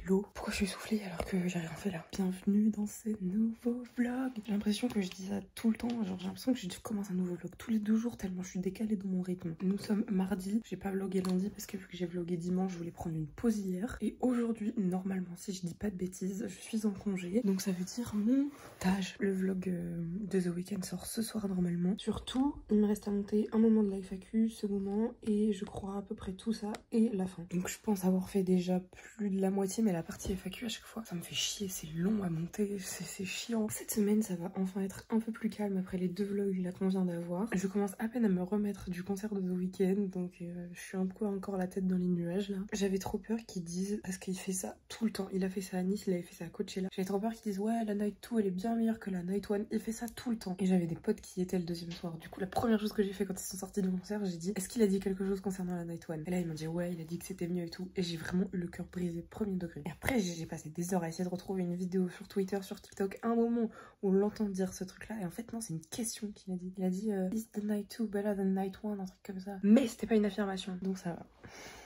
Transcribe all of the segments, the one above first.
Hello. Pourquoi je suis essoufflée alors que j'ai rien fait là? Bienvenue dans ce nouveau vlog. J'ai l'impression que je dis ça tout le temps. Genre j'ai l'impression que je commence un nouveau vlog tous les 2 jours tellement je suis décalée dans mon rythme. Nous sommes mardi. J'ai pas vlogué lundi parce que vu que j'ai vlogué dimanche, je voulais prendre une pause hier. Et aujourd'hui, normalement, si je dis pas de bêtises, je suis en congé. Donc ça veut dire montage. Le vlog de The Weeknd sort ce soir normalement. Surtout, il me reste à monter un moment de la FAQ, ce moment, et je crois à peu près tout ça et la fin. Donc je pense avoir fait déjà plus de la moitié, mais la partie FAQ à chaque fois, ça me fait chier, c'est long à monter, c'est chiant. Cette semaine, ça va enfin être un peu plus calme après les 2 vlogs là qu'on vient d'avoir. Je commence à peine à me remettre du concert de The Weeknd, donc je suis un peu encore la tête dans les nuages là. J'avais trop peur qu'ils disent, parce qu'il fait ça tout le temps, il a fait ça à Nice, il avait fait ça à Coachella. J'avais trop peur qu'ils disent ouais, la Night 2 elle est bien meilleure que la Night 1, il fait ça tout le temps. Et j'avais des potes qui étaient le 2e soir. Du coup, la première chose que j'ai fait quand ils sont sortis du concert, j'ai dit est-ce qu'il a dit quelque chose concernant la Night 1? Et là, ils m'ont dit ouais, il a dit que c'était mieux et tout. Et j'ai vraiment eu le cœur brisé, premier degré. Et après, j'ai passé des heures à essayer de retrouver une vidéo sur Twitter, sur TikTok, un moment où on l'entend dire ce truc-là. Et en fait, non, c'est une question qu'il a dit. Il a dit is the Night 2 better than Night 1? Un truc comme ça. Mais c'était pas une affirmation, donc ça va.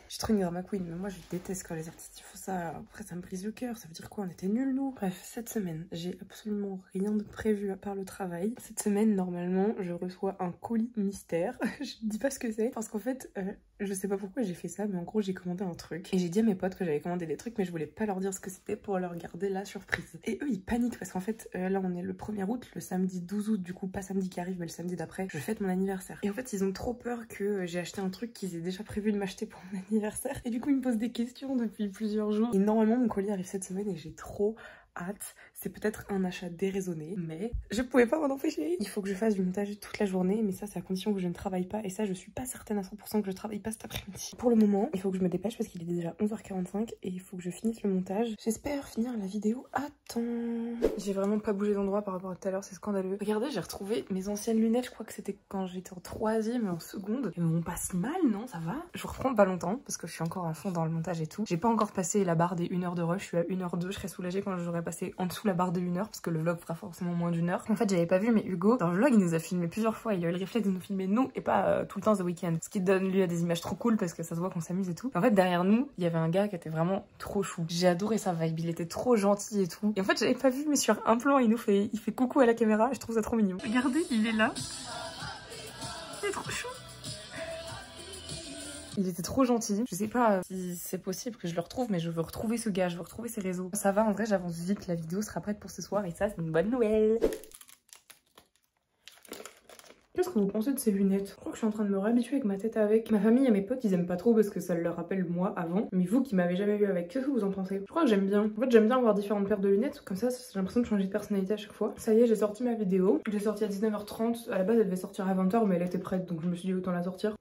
Je suis trop une drama queen, mais moi je déteste quand les artistes ils font ça. Après ça me brise le cœur, ça veut dire quoi, on était nuls nous? Bref, cette semaine, j'ai absolument rien de prévu à part le travail. Cette semaine, normalement, je reçois un colis mystère. Je dis pas ce que c'est, parce qu'en fait, je sais pas pourquoi j'ai fait ça, mais en gros j'ai commandé un truc. Et j'ai dit à mes potes que j'avais commandé des trucs, mais je voulais pas leur dire ce que c'était pour leur garder la surprise. Et eux ils paniquent, parce qu'en fait, là on est le 1er août, le samedi 12 août, du coup pas samedi qui arrive, mais le samedi d'après, je fête mon anniversaire. Et en fait ils ont trop peur que j'ai acheté un truc qu'ils aient déjà prévu de m'acheter pour mon anniversaire. Et du coup, il me pose des questions depuis plusieurs jours. Et normalement, mon colis arrive cette semaine et j'ai trop hâte. C'est peut-être un achat déraisonné, mais je pouvais pas m'en empêcher. Il faut que je fasse du montage toute la journée, mais ça, c'est à condition que je ne travaille pas. Et ça, je suis pas certaine à 100% que je travaille pas cet après-midi. Pour le moment, il faut que je me dépêche parce qu'il est déjà 11h45 et il faut que je finisse le montage. J'espère finir la vidéo à temps. J'ai vraiment pas bougé d'endroit par rapport à tout à l'heure, c'est scandaleux. Regardez, j'ai retrouvé mes anciennes lunettes. Je crois que c'était quand j'étais en 3e et en 2e. Elles vont pas si mal, non? Ça va? Je vous reprends pas longtemps parce que je suis encore à fond dans le montage et tout. J'ai pas encore passé la barre des 1 heure de rush. Je suis à 1h02. Je serais soulagée quand j'aurais passé en dessous la barre de 1 heure parce que le vlog fera forcément moins d'1 heure. En fait, j'avais pas vu, mais Hugo, dans le vlog, il nous a filmé plusieurs fois. Il a eu le réflexe de nous filmer nous et pas tout le temps The Weeknd. Ce qui donne lieu à des images trop cool parce que ça se voit qu'on s'amuse et tout. En fait, derrière nous, il y avait un gars qui était vraiment trop chou. J'ai adoré sa vibe. Il était trop gentil et tout. Et en fait, j'avais pas vu, mais sur un plan, il fait coucou à la caméra. Je trouve ça trop mignon. Regardez, il est là. Il est trop chou. Il était trop gentil. Je sais pas si c'est possible que je le retrouve, mais je veux retrouver ce gars, je veux retrouver ses réseaux. Ça va, en vrai, j'avance vite. La vidéo sera prête pour ce soir et ça, c'est une bonne nouvelle. Qu'est-ce que vous pensez de ces lunettes? Je crois que je suis en train de me réhabituer avec ma tête avec. Ma famille et mes potes, ils aiment pas trop parce que ça leur rappelle moi avant. Mais vous qui m'avez jamais vu avec, qu'est-ce que vous en pensez? Je crois que j'aime bien. En fait, j'aime bien avoir différentes paires de lunettes. Comme ça, j'ai l'impression de changer de personnalité à chaque fois. Ça y est, j'ai sorti ma vidéo. Je l'ai sortie à 19h30. À la base, elle devait sortir à 20h, mais elle était prête. Donc je me suis dit autant la sortir.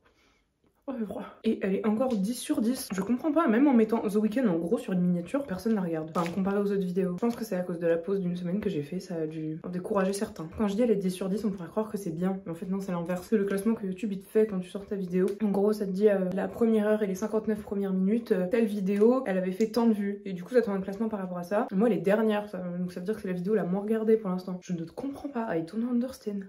Oh, j'ai froid. Et elle est encore 10 sur 10. Je comprends pas, même en mettant The Weeknd en gros sur une miniature, personne la regarde. Enfin, comparé aux autres vidéos. Je pense que c'est à cause de la pause d'une semaine que j'ai fait, ça a dû en décourager certains. Quand je dis elle est 10 sur 10, on pourrait croire que c'est bien. Mais en fait, non, c'est l'inverse. C'est le classement que YouTube il te fait quand tu sors ta vidéo. En gros, ça te dit la première heure et les 59 premières minutes, telle vidéo, elle avait fait tant de vues. Et du coup, ça te donne un classement par rapport à ça. Moi, les dernières, donc ça veut dire que c'est la vidéo la moins regardée pour l'instant. Je ne comprends pas. I don't understand.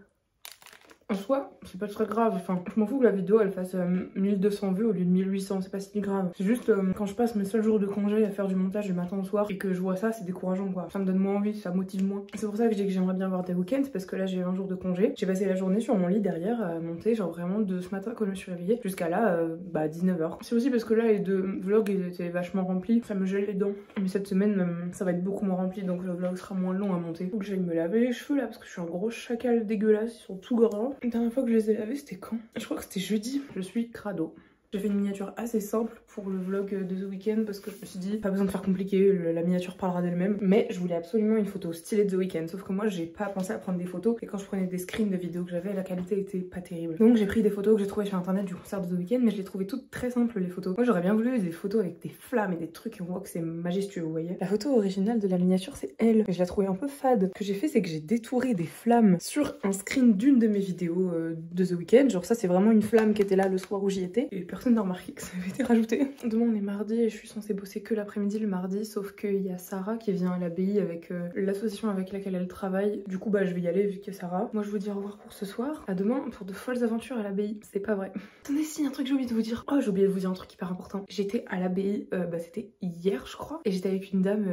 En soi, c'est pas très grave, enfin, je m'en fous que la vidéo elle fasse 1200 vues au lieu de 1800, c'est pas si grave. C'est juste quand je passe mes seuls jours de congé à faire du montage du matin au soir et que je vois ça, c'est décourageant quoi. Ça me donne moins envie, ça motive moins. C'est pour ça que je dis que j'aimerais bien voir des week-ends, parce que là j'ai 20 jours de congé. J'ai passé la journée sur mon lit derrière à monter, genre vraiment de ce matin quand je me suis réveillée jusqu'à là, 19h. C'est aussi parce que là les 2 vlogs ils étaient vachement remplis, ça me gèle les dents. Mais cette semaine, ça va être beaucoup moins rempli, donc le vlog sera moins long à monter. Faut que j'aille me laver les cheveux là, parce que je suis un gros chacal dégueulasse, ils sont tout grands. La dernière fois que je les ai lavés, c'était quand? Je crois que c'était jeudi. Je suis crado. J'ai fait une miniature assez simple pour le vlog de The Weeknd parce que je me suis dit pas besoin de faire compliqué, la miniature parlera d'elle-même. Mais je voulais absolument une photo stylée de The Weeknd, sauf que moi j'ai pas pensé à prendre des photos et quand je prenais des screens de vidéos que j'avais, la qualité était pas terrible. Donc j'ai pris des photos que j'ai trouvées sur internet du concert de The Weeknd, mais je les trouvais toutes très simples les photos. Moi j'aurais bien voulu des photos avec des flammes et des trucs et on voit que c'est majestueux, vous voyez. La photo originale de la miniature c'est elle, mais je la trouvais un peu fade. Ce que j'ai fait c'est que j'ai détouré des flammes sur un screen d'une de mes vidéos de The Weeknd. Genre ça c'est vraiment une flamme qui était là le soir où j'y étais et personne n'a remarqué que ça avait été rajouté. Demain on est mardi et je suis censée bosser que l'après-midi le mardi, sauf qu'il y a Sarah qui vient à l'abbaye avec l'association avec laquelle elle travaille. Du coup bah je vais y aller vu qu'il y a Sarah. Moi je vous dis au revoir pour ce soir. À demain pour de folles aventures à l'abbaye. C'est pas vrai. Attendez, si, un truc j'ai oublié de vous dire. Oh, j'ai oublié de vous dire un truc hyper important. J'étais à l'abbaye, c'était hier je crois, et j'étais avec une dame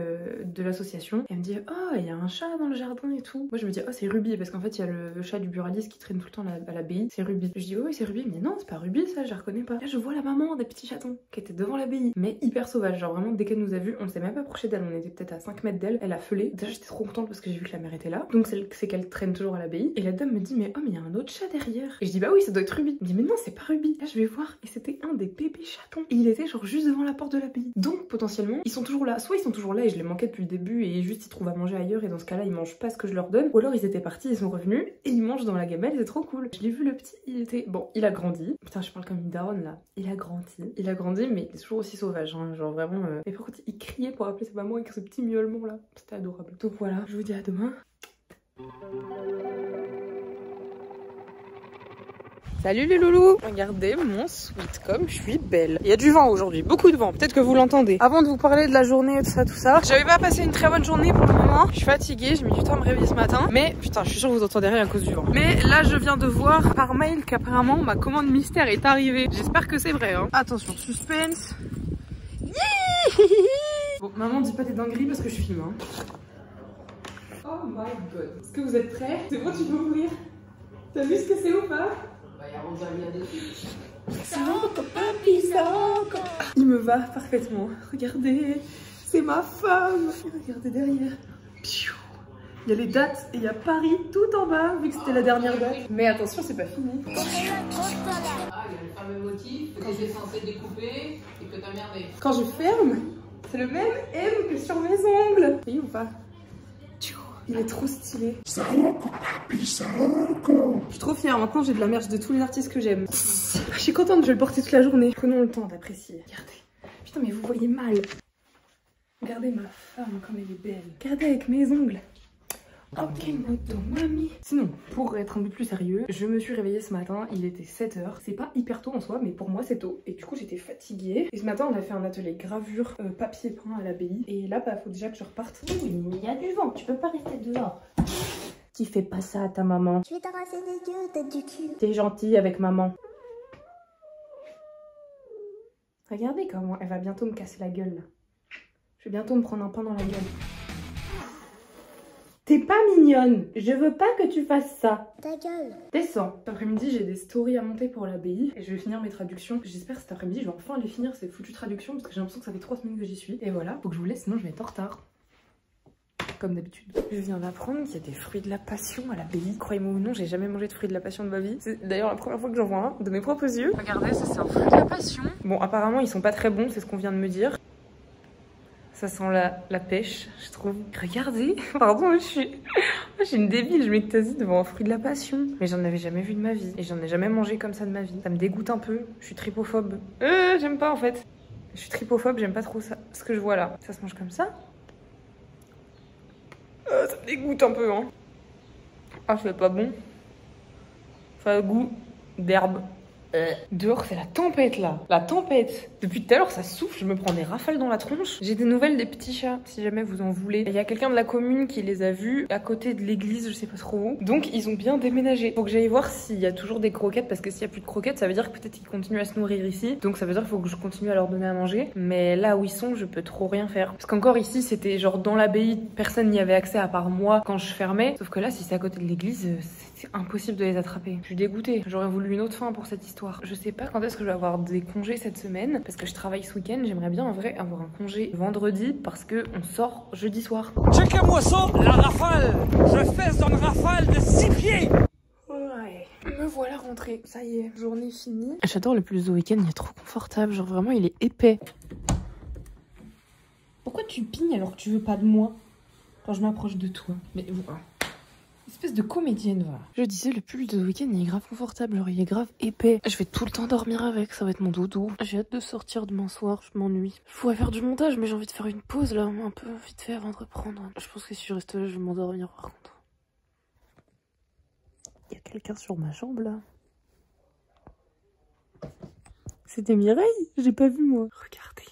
de l'association. Elle me dit oh il y a un chat dans le jardin et tout. Moi je me dis oh c'est Ruby parce qu'en fait il y a le chat du buraliste qui traîne tout le temps à l'abbaye. C'est Ruby. Je dis oh oui c'est Ruby. Mais non c'est pas Ruby ça, je la reconnais pas. Là je vois la maman des petits chatons qui était devant l'abbaye, mais hyper sauvage. Genre vraiment dès qu'elle nous a vus, on s'est même pas approché d'elle. On était peut-être à 5 mètres d'elle. Elle a feulé. Déjà j'étais trop contente parce que j'ai vu que la mère était là. Donc c'est qu'elle traîne toujours à l'abbaye. Et la dame me dit mais oh mais il y a un autre chat derrière. Et je dis bah oui ça doit être Ruby. Elle me dit mais non c'est pas Ruby. Là je vais voir et c'était un des bébés chatons. Et il était genre juste devant la porte de l'abbaye. Donc potentiellement ils sont toujours là. Soit ils sont toujours là et je les manquais depuis le début et juste ils trouvent à manger ailleurs et dans ce cas là ils mangent pas ce que je leur donne. Ou alors ils étaient partis, ils sont revenus et ils mangent dans la gamelle, c'est trop cool. Je l'ai vu le petit, il était... Bon, il a grandi. Putain je parle comme une daronne là. Il a grandi mais il est toujours aussi sauvage hein. Genre vraiment... Mais par contre il criait pour appeler sa maman avec ce petit miaulement là. C'était adorable. Donc voilà, je vous dis à demain. Salut les loulous! Regardez mon sweat comme je suis belle. Il y a du vent aujourd'hui, beaucoup de vent, peut-être que vous l'entendez. Avant de vous parler de la journée et tout ça, j'avais pas passé une très bonne journée pour le moment. Je suis fatiguée, j'ai mis du temps à me réveiller ce matin. Mais putain, je suis sûre que vous entendez rien à cause du vent. Mais là, je viens de voir par mail qu'apparemment ma commande mystère est arrivée. J'espère que c'est vrai hein. Attention, suspense. Bon, maman dit pas des dingueries parce que je filme hein. Oh my god. Est-ce que vous êtes prêts? C'est bon, tu peux ouvrir? T'as vu ce que c'est ou pas? Il me va parfaitement. Regardez, c'est ma femme. Regardez derrière. Il y a les dates et il y a Paris tout en bas, vu que c'était la dernière date. Mais attention, c'est pas fini. Ah, il y a le fameux motif que tu es censé découper et que t'as merdé. Quand je ferme, c'est le même M que sur mes ongles. Et ou pas? Il est trop stylé. Je suis trop fière, maintenant j'ai de la merch de tous les artistes que j'aime. Je suis contente, je vais le porter toute la journée. Prenons le temps d'apprécier. Regardez. Putain mais vous voyez mal. Regardez ma femme comme elle est belle. Regardez avec mes ongles. Ok moto mamie. Sinon, pour être un peu plus sérieux, je me suis réveillée ce matin, il était 7 h. C'est pas hyper tôt en soi, mais pour moi c'est tôt. Et du coup j'étais fatiguée. Et ce matin on a fait un atelier gravure papier peint à l'abbaye. Et là bah faut déjà que je reparte. Oui, mais il y a du vent, tu peux pas rester dehors. Tu fais pas ça à ta maman. Je vais t'arraser les yeux, tête du cul. T'es gentille avec maman. Regardez comment elle va bientôt me casser la gueule là. Je vais bientôt me prendre un pain dans la gueule. T'es pas mignonne. Je veux pas que tu fasses ça. Ta gueule. Descends. Cet après-midi, j'ai des stories à monter pour l'abbaye et je vais finir mes traductions. J'espère cet après-midi, je vais enfin les finir ces foutues traductions parce que j'ai l'impression que ça fait 3 semaines que j'y suis. Et voilà, faut que je vous laisse, sinon je vais être en retard. Comme d'habitude. Je viens d'apprendre qu'il y a des fruits de la passion à l'abbaye. Croyez-moi ou non, j'ai jamais mangé de fruits de la passion de ma vie. C'est d'ailleurs la première fois que j'en vois un de mes propres yeux. Regardez, ça c'est un fruit de la passion. Bon, apparemment ils sont pas très bons, c'est ce qu'on vient de me dire. Ça sent la pêche, je trouve. Regardez, pardon, je suis une débile, je m'extasie devant un fruit de la passion. Mais j'en avais jamais vu de ma vie. Et j'en ai jamais mangé comme ça de ma vie. Ça me dégoûte un peu, je suis tripophobe. J'aime pas en fait. Je suis tripophobe, j'aime pas trop ça. Ce que je vois là, ça se mange comme ça. Ça me dégoûte un peu, hein. Ah, c'est pas bon. Ça a le goût d'herbe. Dehors c'est la tempête là, la tempête. Depuis tout à l'heure ça souffle, je me prends des rafales dans la tronche. J'ai des nouvelles des petits chats, si jamais vous en voulez. Il y a quelqu'un de la commune qui les a vus à côté de l'église, je sais pas trop où. Donc ils ont bien déménagé. Faut que j'aille voir s'il y a toujours des croquettes, parce que s'il y a plus de croquettes, ça veut dire que peut-être qu'ils continuent à se nourrir ici. Donc ça veut dire qu'il faut que je continue à leur donner à manger. Mais là où ils sont, je peux trop rien faire. Parce qu'encore ici, c'était genre dans l'abbaye, personne n'y avait accès à part moi quand je fermais. Sauf que là, si c'est à côté de l'église, c'est impossible de les attraper. Je suis dégoûtée. J'aurais voulu une autre fin pour cette histoire. Je sais pas quand est-ce que je vais avoir des congés cette semaine, parce que je travaille ce week-end. J'aimerais bien en vrai avoir un congé vendredi, parce que on sort jeudi soir. Checkez-moi ça, la rafale. Je fesse dans une rafale de 6 pieds. Ouais, me voilà rentrée. Ça y est, journée finie. J'adore le plus au week-end, il est trop confortable. Genre vraiment, il est épais. Pourquoi tu pignes alors que tu veux pas de moi quand je m'approche de toi? Mais voilà. Espèce de comédienne, va. Je disais, le pull de week-end, il est grave confortable, genre il est grave épais. Je vais tout le temps dormir avec, ça va être mon doudou. J'ai hâte de sortir demain soir, je m'ennuie. Je pourrais faire du montage, mais j'ai envie de faire une pause là, un peu vite fait avant de reprendre. Je pense que si je reste là, je vais m'endormir par contre. Il y a quelqu'un sur ma jambe là. C'était Mireille? J'ai pas vu moi. Regardez.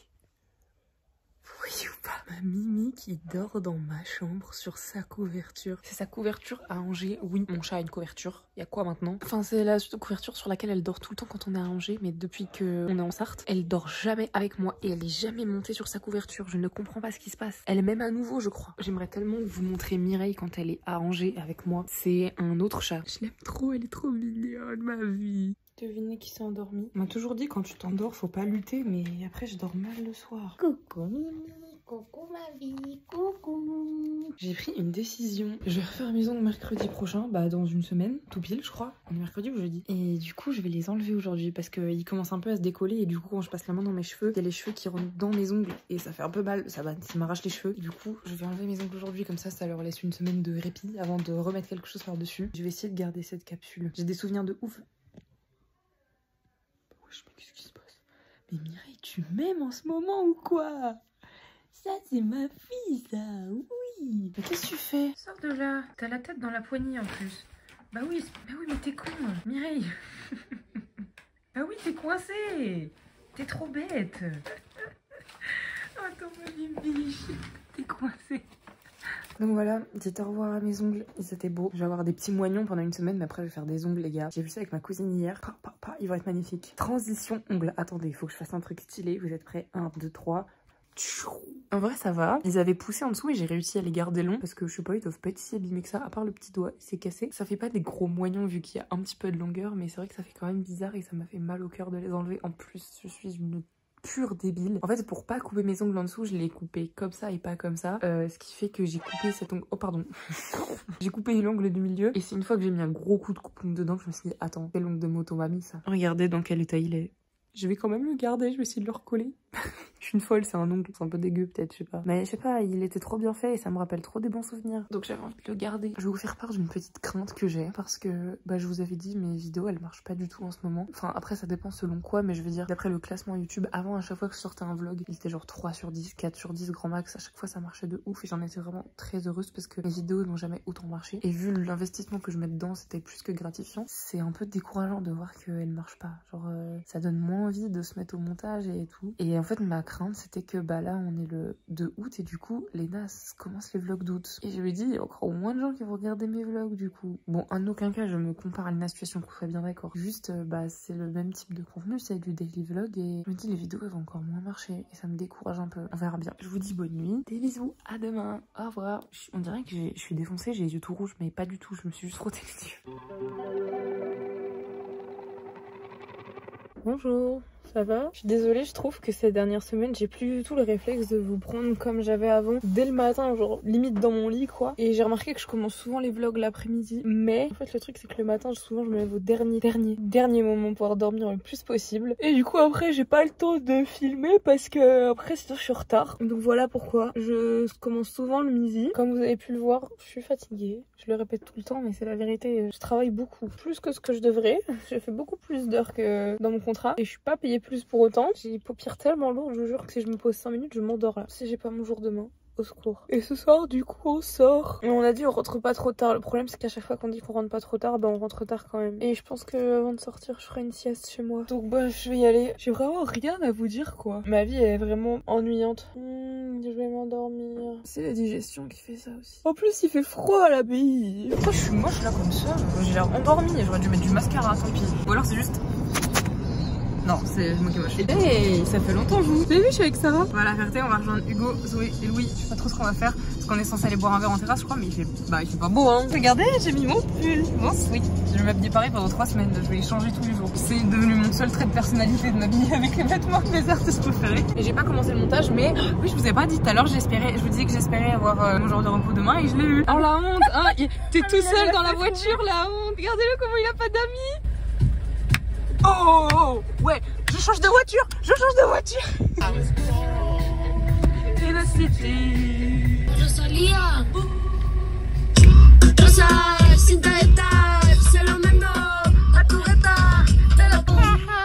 Oui ou pas? Ma Mimi qui dort dans ma chambre sur sa couverture. C'est sa couverture à Angers. Oui, mon chat a une couverture. Il y a quoi maintenant? Enfin, c'est la couverture sur laquelle elle dort tout le temps quand on est à Angers. Mais depuis qu'on est en Sarthe, elle dort jamais avec moi. Et elle est jamais montée sur sa couverture. Je ne comprends pas ce qui se passe. Elle est même à nouveau, je crois. J'aimerais tellement vous montrer Mireille quand elle est à Angers avec moi. C'est un autre chat. Je l'aime trop, elle est trop mignonne, ma vie. Devinez qui s'est endormi. On m'a toujours dit quand tu t'endors, faut pas lutter, mais après je dors mal le soir. Coucou, coucou ma vie, coucou. J'ai pris une décision. Je vais refaire mes ongles mercredi prochain, bah dans une semaine, tout pile je crois. On est mercredi ou jeudi. Et du coup je vais les enlever aujourd'hui parce qu'ils commencent un peu à se décoller et du coup quand je passe la main dans mes cheveux, il y a les cheveux qui rentrent dans mes ongles et ça fait un peu mal, ça m'arrache les cheveux. Et du coup je vais enlever mes ongles aujourd'hui comme ça leur laisse une semaine de répit avant de remettre quelque chose par dessus. Je vais essayer de garder cette capsule. J'ai des souvenirs de ouf. Mais qu'est-ce qui se passe? Mais Mireille, tu m'aimes en ce moment ou quoi? Ça c'est ma fille ça, oui. Mais qu'est-ce que tu fais? Sors de là, t'as la tête dans la poignée en plus. Bah oui mais t'es con, Mireille. Bah oui t'es coincée. T'es trop bête. Attends ma bibiche, t'es coincée. Donc voilà, dites au revoir à mes ongles, ils étaient beaux. Je vais avoir des petits moignons pendant une semaine, mais après je vais faire des ongles les gars. J'ai vu ça avec ma cousine hier, ils vont être magnifiques. Transition ongles, attendez, il faut que je fasse un truc stylé, vous êtes prêts? 1, 2, 3... En vrai ça va, ils avaient poussé en dessous et j'ai réussi à les garder longs parce que je sais pas, ils doivent pas être si abîmés que ça, à part le petit doigt, il s'est cassé. Ça fait pas des gros moignons vu qu'il y a un petit peu de longueur, mais c'est vrai que ça fait quand même bizarre et ça m'a fait mal au cœur de les enlever. En plus, je suis une pure débile. En fait, pour pas couper mes ongles en dessous, je les coupé comme ça et pas comme ça. Ce qui fait que j'ai coupé cet ongle... Oh pardon. J'ai coupé l'ongle du milieu et c'est une fois que j'ai mis un gros coup de coupe-ongle dedans que je me suis dit, attends, quel ongle de moto m'a mis ça? Regardez dans quel état il est. Je vais quand même le garder, je vais essayer de le recoller. Je suis une folle, c'est un ongle, c'est un peu dégueu peut-être, je sais pas. Mais je sais pas, il était trop bien fait et ça me rappelle trop des bons souvenirs. Donc j'avais envie de le garder. Je vais vous faire part d'une petite crainte que j'ai parce que, bah je vous avais dit, mes vidéos elles marchent pas du tout en ce moment. Enfin après ça dépend selon quoi, mais je veux dire, d'après le classement YouTube, avant à chaque fois que je sortais un vlog, il était genre 3 sur 10, 4 sur 10 grand max. À chaque fois ça marchait de ouf et j'en étais vraiment très heureuse parce que mes vidéos n'ont jamais autant marché. Et vu l'investissement que je mets dedans, c'était plus que gratifiant. C'est un peu décourageant de voir qu'elles marchent pas. Genre ça donne moins envie de se mettre au montage et tout. Et en fait ma crainte c'était que bah là on est le 2 août et du coup Léna commence les vlogs d'août. Et je lui ai dit il y a encore moins de gens qui vont regarder mes vlogs du coup. Bon en aucun cas je me compare à Léna situation qu'on ferait bien d'accord. Juste bah c'est le même type de contenu, c'est du daily vlog et je me dis les vidéos elles vont encore moins marcher et ça me décourage un peu. On verra bien. Je vous dis bonne nuit, des bisous, à demain, au revoir. On dirait que je suis défoncée, j'ai les yeux tout rouges mais pas du tout, je me suis juste frotté les yeux. Bonjour, ça va? Je suis désolée, je trouve que ces dernières semaines, j'ai plus du tout le réflexe de vous prendre comme j'avais avant, dès le matin, genre limite dans mon lit quoi. Et j'ai remarqué que je commence souvent les vlogs l'après-midi, mais en fait le truc c'est que le matin, souvent je me lève au dernier moment pour pouvoir dormir le plus possible. Et du coup après j'ai pas le temps de filmer parce que après sinon je suis en retard. Donc voilà pourquoi je commence souvent le midi. Comme vous avez pu le voir, je suis fatiguée. Je le répète tout le temps mais c'est la vérité, je travaille beaucoup, plus que ce que je devrais. Je fais beaucoup plus d'heures que dans mon contrat et je suis pas payée plus pour autant. J'ai les paupières tellement lourdes, je vous jure que si je me pose 5 minutes je m'endors là. Si j'ai pas mon jour demain, au secours. Et ce soir du coup on sort. On a dit on rentre pas trop tard. Le problème c'est qu'à chaque fois qu'on dit qu'on rentre pas trop tard, bah on rentre tard quand même. Et je pense que avant de sortir je ferai une sieste chez moi. Donc bah je vais y aller. J'ai vraiment rien à vous dire quoi. Ma vie est vraiment ennuyante. Je vais m'endormir. C'est la digestion qui fait ça aussi. En plus il fait froid à l'abbaye. Pourquoi je suis moche là comme ça? J'ai l'air endormie. J'aurais dû mettre du mascara, tant pis. Ou alors c'est juste... Non, c'est moi qui est moche. Hey, ça fait longtemps vous. Vous avez vu, je suis avec Sarah. Voilà, la Ferté, on va rejoindre Hugo, Zoé et Louis. Je sais pas trop ce qu'on va faire parce qu'on est censé aller boire un verre en terrasse, je crois, mais il fait pas beau hein. Regardez, j'ai mis mon pull. Bon, oui. Je vais m'habiller pareil pendant 3 semaines. Je vais les changer tous les jours. C'est devenu mon seul trait de personnalité de m'habiller avec les vêtements de mes artistes préférés. Et j'ai pas commencé le montage, mais oui, je vous ai pas dit tout à l'heure, je vous disais que j'espérais avoir mon jour de repos demain et je l'ai eu. Oh la honte, hein. T'es tout seul dans la voiture, la honte. Regardez-le comment il a pas d'amis. Oh, ouais, je change de voiture, Et la city. Rosalía, Rosa, cinta de tal, se lo mando a tu gata, te lo pongo.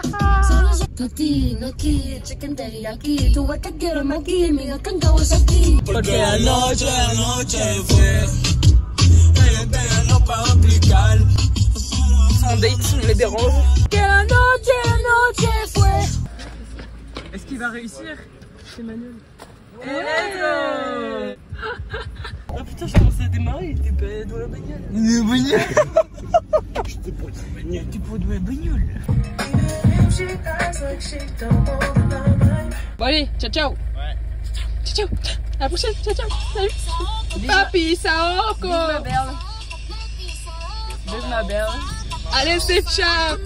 Solo Tati, aquí, chicken teriyaki, tu gata quiero maki, mi gata en Kawasaki. Porque anoche fue, ella te no puedo explicar. Son date me dérange. Que la noche fue. Est-ce qu'il va réussir? C'est Manuel. Oh putain, je commençais à démarrer, il était pas dans la bagnole. J'étais pas dans la bagnole. Tu peux dans la bagnole. Bon allez, ciao ciao. Ouais. Ciao ciao. À la prochaine, ciao ciao. Salut. Papi, ça encore. Beijo ma belle. Allez, c'est ciao.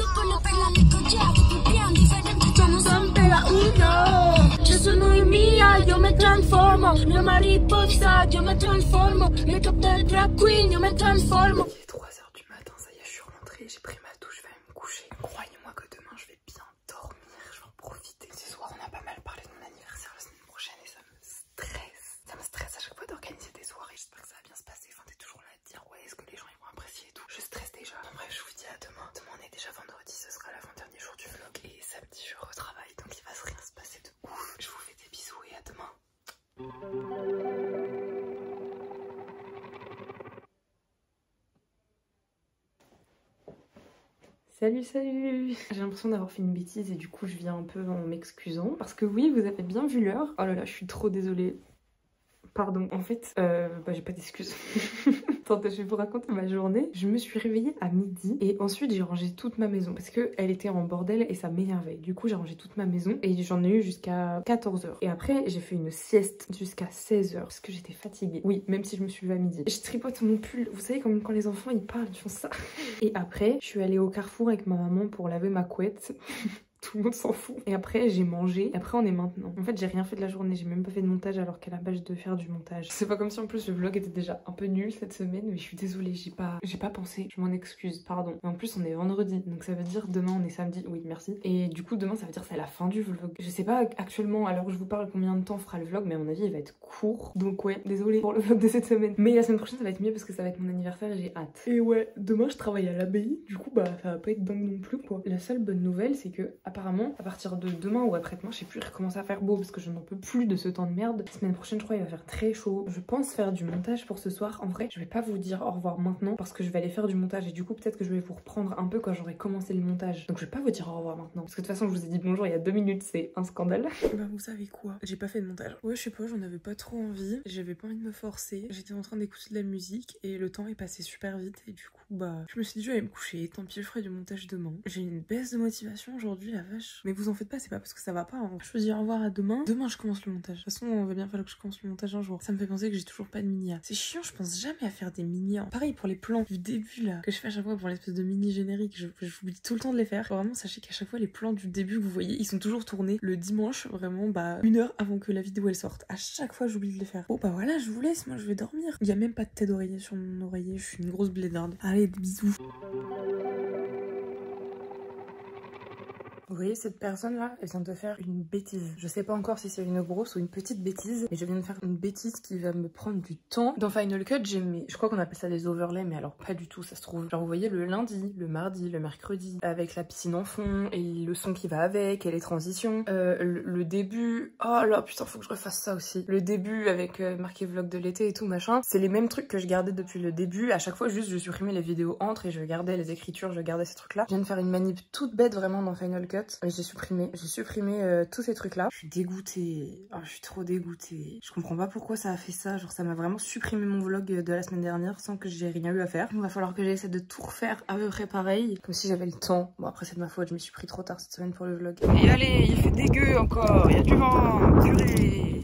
Yo soy mía, yo me transformo. La mariposa, yo me transformo. Make up the drag queen, yo me transformo. Il est 3h du matin, ça y est, je suis rentrée, j'ai pris ma douche, je vais aller me coucher. Croyez-moi que demain je vais bien dormir, je vais en profiter. Ce soir on a pas mal parlé de mon anniversaire la semaine prochaine et ça me stresse. Ça me stresse à chaque fois d'organiser des soirées, j'espère que ça va bien se passer. Enfin, t'es toujours là à te dire ouais, est-ce que les gens ils vont apprécier et tout. Je stresse déjà. Bon bref, je vous dis à demain. Demain on est déjà vendredi, ce sera l'avant-dernier jour du vlog et samedi je retravaille donc il va se rien se passer de ouf. Je vous fais des bisous et à demain. Salut. J'ai l'impression d'avoir fait une bêtise et du coup je viens un peu en m'excusant. Parce que oui, vous avez bien vu l'heure. Oh là là, je suis trop désolée. Pardon. En fait, j'ai pas d'excuses. Attendez, je vais vous raconter ma journée. Je me suis réveillée à midi et ensuite j'ai rangé toute ma maison parce que elle était en bordel et ça m'énervait. Du coup, j'ai rangé toute ma maison et j'en ai eu jusqu'à 14h. Et après, j'ai fait une sieste jusqu'à 16h parce que j'étais fatiguée. Oui, même si je me suis levée à midi. Je tripote mon pull. Vous savez, comme quand les enfants ils parlent, ils font ça. Et après, je suis allée au Carrefour avec ma maman pour laver ma couette. Tout le monde s'en fout. Et après j'ai mangé. Et après on est maintenant. En fait j'ai rien fait de la journée. J'ai même pas fait de montage alors qu'à la base je devais faire du montage. C'est pas comme si en plus le vlog était déjà un peu nul cette semaine. Mais je suis désolée. J'ai pas pensé. Je m'en excuse. Pardon. Et en plus on est vendredi. Donc ça veut dire demain on est samedi. Oui merci. Et du coup demain ça veut dire c'est la fin du vlog. Je sais pas actuellement alors que je vous parle combien de temps fera le vlog. Mais à mon avis il va être court. Donc ouais désolée pour le vlog de cette semaine. Mais la semaine prochaine ça va être mieux parce que ça va être mon anniversaire et j'ai hâte. Et ouais demain je travaille à l'abbaye. Du coup bah ça va pas être dingue non plus quoi. La seule bonne nouvelle c'est que apparemment à partir de demain ou après-demain, je sais plus, il recommence à faire beau parce que je n'en peux plus de ce temps de merde. La semaine prochaine, je crois, il va faire très chaud. Je pense faire du montage pour ce soir. En vrai, je vais pas vous dire au revoir maintenant parce que je vais aller faire du montage et du coup, peut-être que je vais vous reprendre un peu quand j'aurai commencé le montage. Donc, je vais pas vous dire au revoir maintenant parce que de toute façon, je vous ai dit bonjour il y a 2 minutes, c'est un scandale. Bah, vous savez quoi? J'ai pas fait de montage. Ouais, je sais pas, j'en avais pas trop envie. J'avais pas envie de me forcer. J'étais en train d'écouter de la musique et le temps est passé super vite et du coup, bah, je me suis dit, je vais me coucher. Tant pis, je ferai du montage demain. J'ai une baisse de motivation aujourd'hui, la vache. Mais vous en faites pas, c'est pas parce que ça va pas. Hein. Je vous dis au revoir à demain. Demain, je commence le montage. De toute façon, on va bien falloir que je commence le montage un jour. Ça me fait penser que j'ai toujours pas de mini-A. C'est chiant, je pense jamais à faire des mini-A. Pareil pour les plans du début là, que je fais à chaque fois pour l'espèce de mini générique. Je vous dis tout le temps de les faire. Vraiment, sachez qu'à chaque fois, les plans du début que vous voyez, ils sont toujours tournés le dimanche, vraiment, bah, 1 heure avant que la vidéo elle sorte. À chaque fois, j'oublie de les faire. Bon, bah voilà, je vous laisse. Moi, je vais dormir. Il y a même pas de tête d'oreiller sur mon oreiller. Je suis une grosse blédarde. Allez, des bisous. Vous voyez cette personne là, elle vient de faire une bêtise. Je sais pas encore si c'est une grosse ou une petite bêtise, mais je viens de faire une bêtise qui va me prendre du temps. Dans Final Cut, j'ai mis, je crois qu'on appelle ça des overlays, mais alors pas du tout, ça se trouve. Genre vous voyez le lundi, le mardi, le mercredi, avec la piscine en fond, et le son qui va avec, et les transitions. Le début, oh là putain, faut que je refasse ça aussi. Le début avec marqué vlog de l'été et tout machin, c'est les mêmes trucs que je gardais depuis le début. À chaque fois juste je supprimais les vidéos entre et je gardais les écritures, je gardais ces trucs là. Je viens de faire une manip toute bête vraiment dans Final Cut. J'ai supprimé tous ces trucs là. Je suis dégoûtée. Oh, je suis trop dégoûtée. Je comprends pas pourquoi ça a fait ça. Genre ça m'a vraiment supprimé mon vlog de la semaine dernière sans que j'ai rien eu à faire. Il va falloir que j'essaie de tout refaire à peu près pareil. Comme si j'avais le temps. Bon après c'est de ma faute, je me suis pris trop tard cette semaine pour le vlog. Et allez, il fait dégueu encore. Il y a du vent. Purée.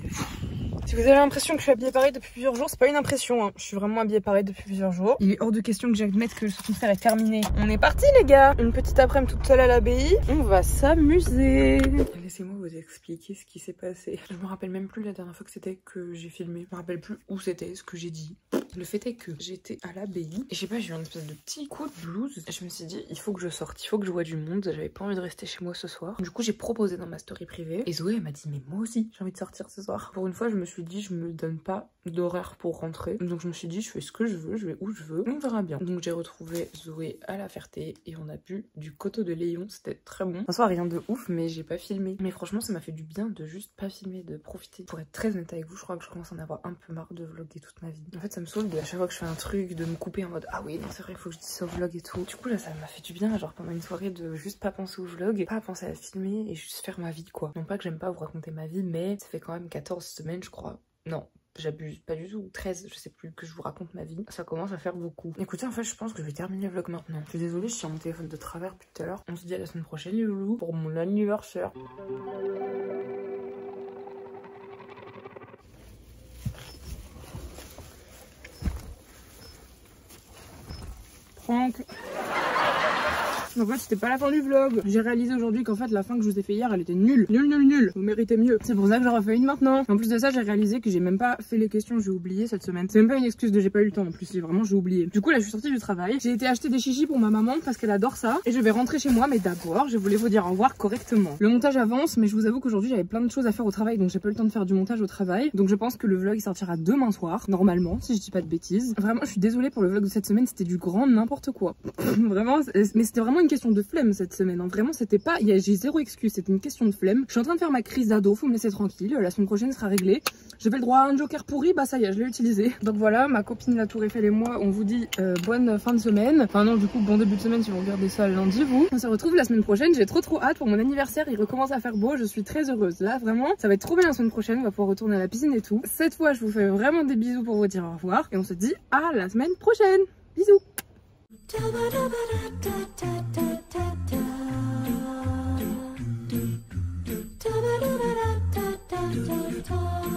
Si vous avez l'impression que je suis habillée pareil depuis plusieurs jours, c'est pas une impression, hein. Je suis vraiment habillée pareil depuis plusieurs jours. Il est hors de question que j'admette que le concert est terminé. On est parti les gars. Une petite après-midi toute seule à l'abbaye. On va s'amuser. Laissez-moi vous expliquer ce qui s'est passé. Je me rappelle même plus la dernière fois que c'était que j'ai filmé. Je me rappelle plus où c'était, ce que j'ai dit. Le fait est que j'étais à l'abbaye et je sais pas, j'ai eu une espèce de petit coup de blues. Je me suis dit, il faut que je sorte, il faut que je vois du monde. J'avais pas envie de rester chez moi ce soir. Du coup, j'ai proposé dans ma story privée et Zoé elle m'a dit, mais moi aussi, j'ai envie de sortir ce soir. Pour une fois, je me suis dit, je me donne pas d'horaire pour rentrer. Donc je me suis dit, je fais ce que je veux, je vais où je veux, on verra bien. Donc j'ai retrouvé Zoé à La Ferté et on a bu du coteau de Léon, c'était très bon. En soi, rien de ouf, mais j'ai pas filmé. Mais franchement, franchement ça m'a fait du bien de juste pas filmer, de profiter. Pour être très honnête avec vous, je crois que je commence à en avoir un peu marre de vlogger toute ma vie. En fait ça me saoule de à chaque fois que je fais un truc de me couper en mode ah oui non c'est vrai il faut que je dise ça au vlog et tout. Du coup là ça m'a fait du bien genre pendant une soirée de juste pas penser au vlog, pas penser à filmer et juste faire ma vie quoi. Non pas que j'aime pas vous raconter ma vie mais ça fait quand même 14 semaines je crois. Non. J'abuse pas du tout, 13, je sais plus, que je vous raconte ma vie. Ça commence à faire beaucoup. Écoutez, en fait, je pense que je vais terminer le vlog maintenant. Je suis désolée, je suis sur mon téléphone de travers depuis tout à l'heure. On se dit à la semaine prochaine, les loulous, pour mon anniversaire. Franck. En fait c'était pas la fin du vlog. J'ai réalisé aujourd'hui qu'en fait la fin que je vous ai fait hier elle était nulle. Nulle. Vous méritez mieux. C'est pour ça que j'en refais une maintenant. En plus de ça j'ai réalisé que j'ai même pas fait les questions, j'ai oublié cette semaine. C'est même pas une excuse de j'ai pas eu le temps en plus, c'est vraiment j'ai oublié. Du coup là je suis sortie du travail. J'ai été acheter des chichis pour ma maman parce qu'elle adore ça. Et je vais rentrer chez moi mais d'abord je voulais vous dire au revoir correctement. Le montage avance mais je vous avoue qu'aujourd'hui j'avais plein de choses à faire au travail donc j'ai pas eu le temps de faire du montage au travail. Donc je pense que le vlog il sortira demain soir normalement si je dis pas de bêtises. Vraiment je suis désolée pour le vlog de cette semaine, c'était du grand n'importe quoi. Vraiment mais c'était vraiment une question de flemme cette semaine, hein. Vraiment c'était pas, j'ai zéro excuse, c'était une question de flemme. Je suis en train de faire ma crise d'ado, faut me laisser tranquille, la semaine prochaine sera réglée. J'avais le droit à un joker pourri, bah ça y est, je l'ai utilisé. Donc voilà, ma copine la Tour Eiffel et moi, on vous dit bonne fin de semaine. Enfin non, du coup bon début de semaine si vous regardez ça lundi vous. On se retrouve la semaine prochaine, j'ai trop hâte pour mon anniversaire, il recommence à faire beau, je suis très heureuse. Là vraiment, ça va être trop bien la semaine prochaine, on va pouvoir retourner à la piscine et tout. Cette fois je vous fais vraiment des bisous pour vous dire au revoir et on se dit à la semaine prochaine. Bisous. Da-ba-da-ba-da-da-da-da-da.